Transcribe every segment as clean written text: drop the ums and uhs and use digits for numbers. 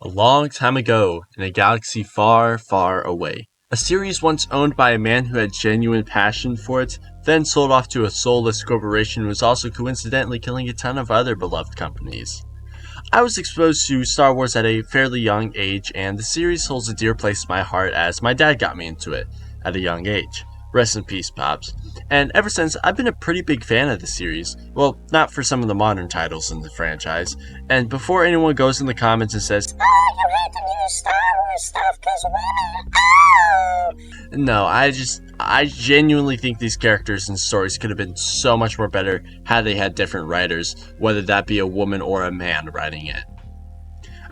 A long time ago, in a galaxy far, far away. A series once owned by a man who had genuine passion for it, then sold off to a soulless corporation who was also coincidentally killing a ton of other beloved companies. I was exposed to Star Wars at a fairly young age, and the series holds a dear place in my heart as my dad got me into it at a young age. Rest in peace, Pops. And ever since, I've been a pretty big fan of the series. Well, not for some of the modern titles in the franchise. And before anyone goes in the comments and says, "Oh, you hate the new Star Wars stuff because women." Oh! No, I genuinely think these characters and stories could have been so much more better had they had different writers, whether that be a woman or a man writing it.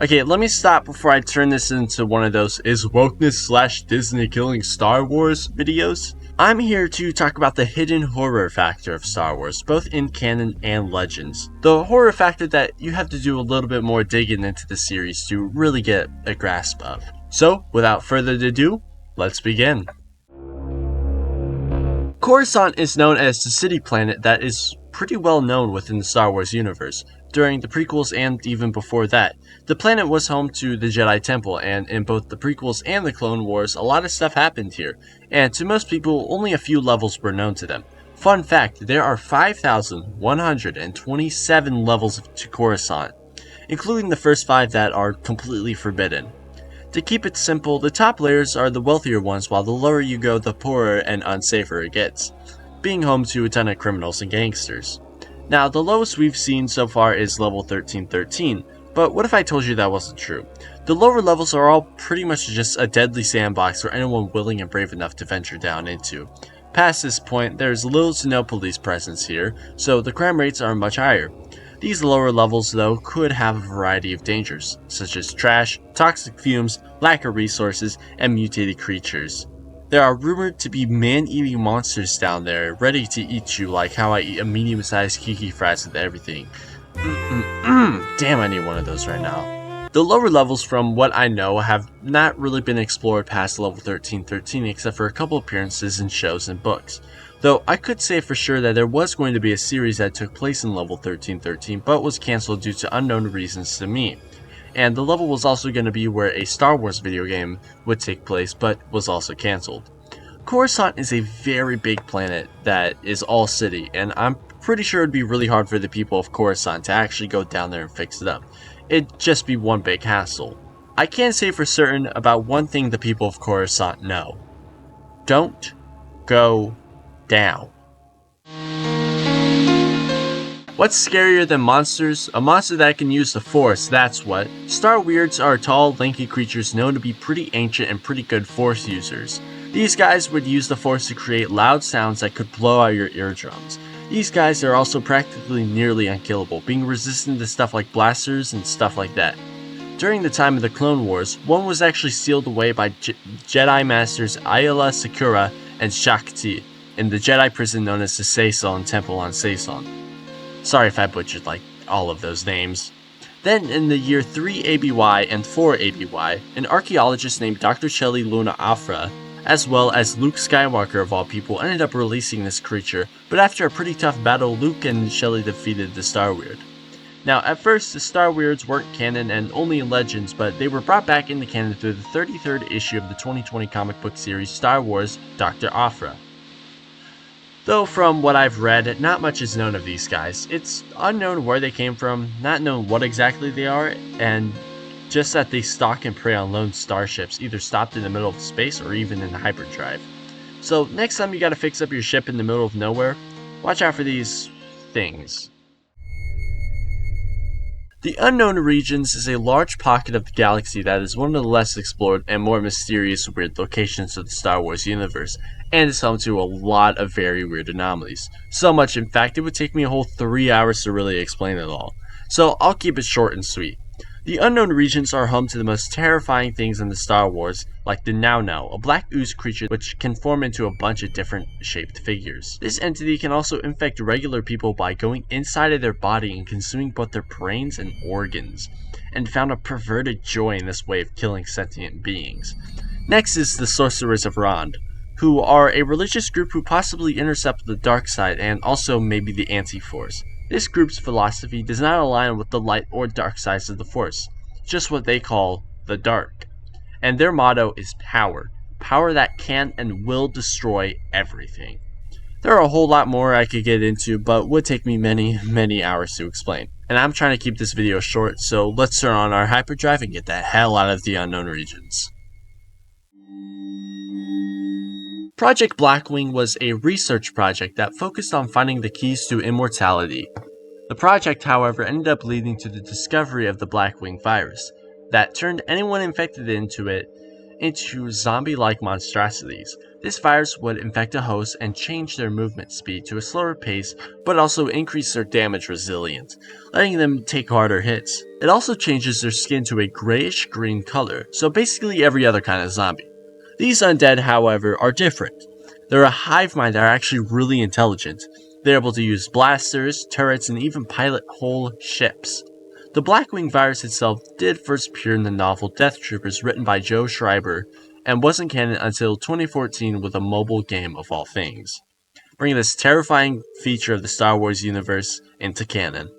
Okay, let me stop before I turn this into one of those is wokeness slash Disney killing Star Wars videos. I'm here to talk about the hidden horror factor of Star Wars, both in canon and legends. The horror factor that you have to do a little bit more digging into the series to really get a grasp of. So, without further ado, let's begin. Coruscant is known as the city planet that is pretty well known within the Star Wars universe. During the prequels and even before that, the planet was home to the Jedi Temple, and in both the prequels and the Clone Wars, a lot of stuff happened here, and to most people, only a few levels were known to them. Fun fact, there are 5,127 levels to Coruscant, including the first 5 that are completely forbidden. To keep it simple, the top layers are the wealthier ones, while the lower you go, the poorer and unsafer it gets, being home to a ton of criminals and gangsters. Now, the lowest we've seen so far is level 1313, but what if I told you that wasn't true? The lower levels are all pretty much just a deadly sandbox for anyone willing and brave enough to venture down into. Past this point, there's little to no police presence here, so the crime rates are much higher. These lower levels, though, could have a variety of dangers, such as trash, toxic fumes, lack of resources, and mutated creatures. There are rumored to be man-eating monsters down there, ready to eat you like how I eat a medium-sized Kiki fries with everything. Damn, I need one of those right now. The lower levels, from what I know, have not really been explored past level 1313 except for a couple appearances in shows and books. Though I could say for sure that there was going to be a series that took place in level 1313 but was cancelled due to unknown reasons to me. And the level was also going to be where a Star Wars video game would take place, but was also cancelled. Coruscant is a very big planet that is all city, and I'm pretty sure it'd be really hard for the people of Coruscant to actually go down there and fix it up. It'd just be one big hassle. I can say for certain about one thing the people of Coruscant know. Don't go down. What's scarier than monsters? A monster that can use the Force, that's what. Star Weirds are tall, lanky creatures known to be pretty ancient and pretty good Force users. These guys would use the Force to create loud sounds that could blow out your eardrums. These guys are also practically nearly unkillable, being resistant to stuff like blasters and stuff like that. During the time of the Clone Wars, one was actually sealed away by Jedi Masters Ayla Secura and Shakti in the Jedi prison known as the Seisan Temple on Seisan. Sorry if I butchered all of those names. Then in the year 3 ABY and 4 ABY, an archaeologist named Dr. Shelley Luna Afra, as well as Luke Skywalker of all people, ended up releasing this creature, but after a pretty tough battle, Luke and Shelley defeated the Star Weird. Now, at first, the Star Weirds weren't canon and only in legends, but they were brought back into canon through the 33rd issue of the 2020 comic book series Star Wars Dr. Afra. Though from what I've read, not much is known of these guys. It's unknown where they came from, not known what exactly they are, and just that they stalk and prey on lone starships, either stopped in the middle of space or even in hyperdrive. So next time you gotta fix up your ship in the middle of nowhere, watch out for these things. The Unknown Regions is a large pocket of the galaxy that is one of the less explored and more mysterious weird locations of the Star Wars universe, and is home to a lot of very weird anomalies. So much, in fact, it would take me a whole 3 hours to really explain it all. So I'll keep it short and sweet. The Unknown Regions are home to the most terrifying things in the Star Wars, like the Now Now, a black ooze creature which can form into a bunch of different shaped figures. This entity can also infect regular people by going inside of their body and consuming both their brains and organs, and found a perverted joy in this way of killing sentient beings. Next is the Sorcerers of Rond, who are a religious group who possibly intercept the dark side and also maybe the Anti-Force. This group's philosophy does not align with the light or dark sides of the Force. just what they call the dark. And their motto is power. Power that can and will destroy everything. There are a whole lot more I could get into, but would take me many hours to explain. And I'm trying to keep this video short, so let's turn on our hyperdrive and get the hell out of the unknown regions. Project Blackwing was a research project that focused on finding the keys to immortality. The project, however, ended up leading to the discovery of the Blackwing virus that turned anyone infected into zombie-like monstrosities. This virus would infect a host and change their movement speed to a slower pace, but also increase their damage resilience, letting them take harder hits. It also changes their skin to a grayish-green color, so basically every other kind of zombie. These undead, however, are different. They're a hive mind that are actually really intelligent. They're able to use blasters, turrets, and even pilot whole ships. The Blackwing virus itself did first appear in the novel Death Troopers written by Joe Schreiber, and wasn't canon until 2014 with a mobile game of all things, bringing this terrifying feature of the Star Wars universe into canon.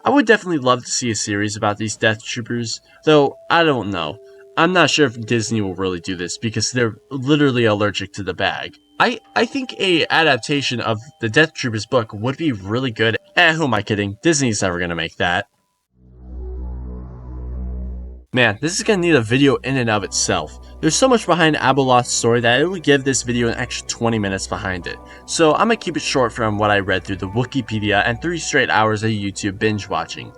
I would definitely love to see a series about these Death Troopers, though I don't know. I'm not sure if Disney will really do this because they're literally allergic to the bag. I think a adaptation of the Death Troopers book would be really good. Who am I kidding? Disney's never gonna make that. Man, this is gonna need a video in and of itself. There's so much behind Abeloth's story that it would give this video an extra 20 minutes behind it. So I'm gonna keep it short from what I read through the Wikipedia and 3 straight hours of YouTube binge watching.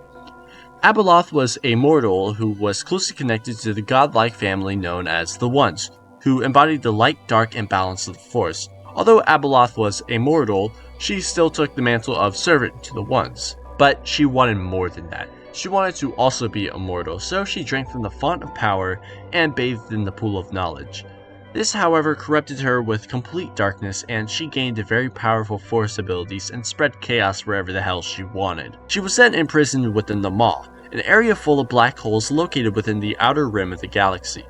Abeloth was a mortal who was closely connected to the godlike family known as the Ones, who embodied the light, dark, and balance of the Force. Although Abeloth was a mortal, she still took the mantle of servant to the Ones. But she wanted more than that. She wanted to also be immortal, so she drank from the font of power and bathed in the pool of knowledge. This, however, corrupted her with complete darkness, and she gained very powerful Force abilities and spread chaos wherever the hell she wanted. She was then imprisoned within the Maw, an area full of black holes located within the outer rim of the galaxy.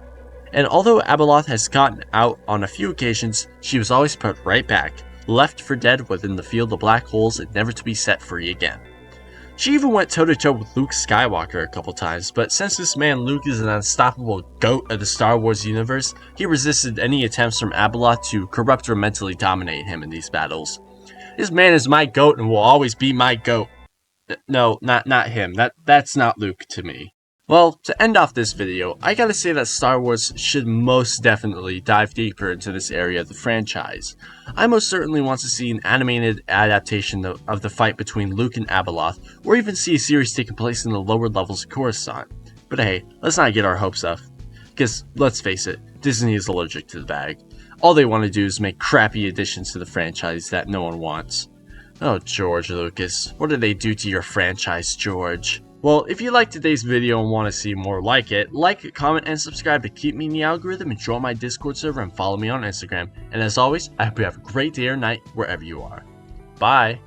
And although Abeloth has gotten out on a few occasions, she was always put right back, left for dead within the field of black holes and never to be set free again. She even went toe-to-toe with Luke Skywalker a couple times, but since this man Luke is an unstoppable GOAT of the Star Wars universe, he resisted any attempts from Abeloth to corrupt or mentally dominate him in these battles. This man is my GOAT and will always be my GOAT. No, not him. That's not Luke to me. Well, to end off this video, I gotta say that Star Wars should most definitely dive deeper into this area of the franchise. I most certainly want to see an animated adaptation of the fight between Luke and Abeloth, or even see a series taking place in the lower levels of Coruscant. But hey, let's not get our hopes up. Because, let's face it, Disney is allergic to the bag. All they want to do is make crappy additions to the franchise that no one wants. Oh, George Lucas, what did they do to your franchise, George? Well, if you liked today's video and want to see more like it, like, comment, and subscribe to keep me in the algorithm, and join my Discord server and follow me on Instagram. And as always, I hope you have a great day or night wherever you are. Bye!